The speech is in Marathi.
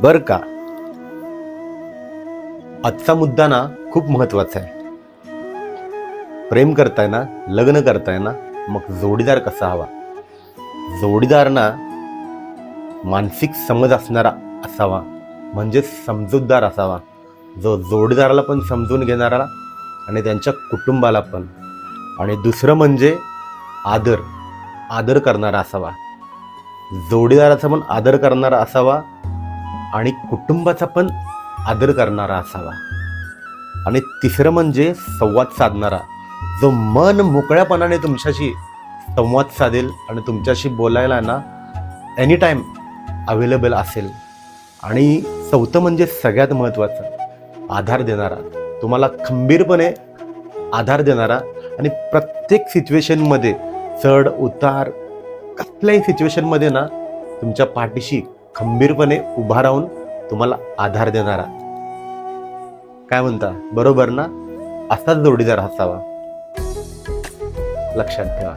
बर का. आजचा मुद्दा ना खूप महत्वाचा आहे. प्रेम करताय ना, लग्न करताय ना, मग जोडीदार कसा हवा? जोडीदार ना मानसिक समज असणारा असावा, म्हणजे समजूतदार असावा, जो जोडीदाराला पण समजून घेणारा आणि त्यांच्या कुटुंबाला पण. आणि दुसरं म्हणजे आदर आदर करणारा असावा. जोडीदाराचा पण आदर करणारा असावा आणि कुटुंबाचा पण आदर करणारा असावा. आणि तिसरं म्हणजे संवाद साधणारा, जो मन मोकळ्यापणाने तुमच्याशी संवाद साधेल आणि तुमच्याशी बोलायला ना एनी टाईम अवेलेबल असेल. आणि चौथं म्हणजे सगळ्यात महत्त्वाचं, आधार देणारा, तुम्हाला खंबीरपणे आधार देणारा आणि प्रत्येक सिच्युएशनमध्ये चढ उतार कसल्याही सिच्युएशनमध्ये ना तुमच्या पाठीशी खंबीरपणे उभा राहून तुम्हाला आधार देणारा. काय म्हणता, बरोबर ना? असाच जोडीदार असावा. लक्षात ठेवा.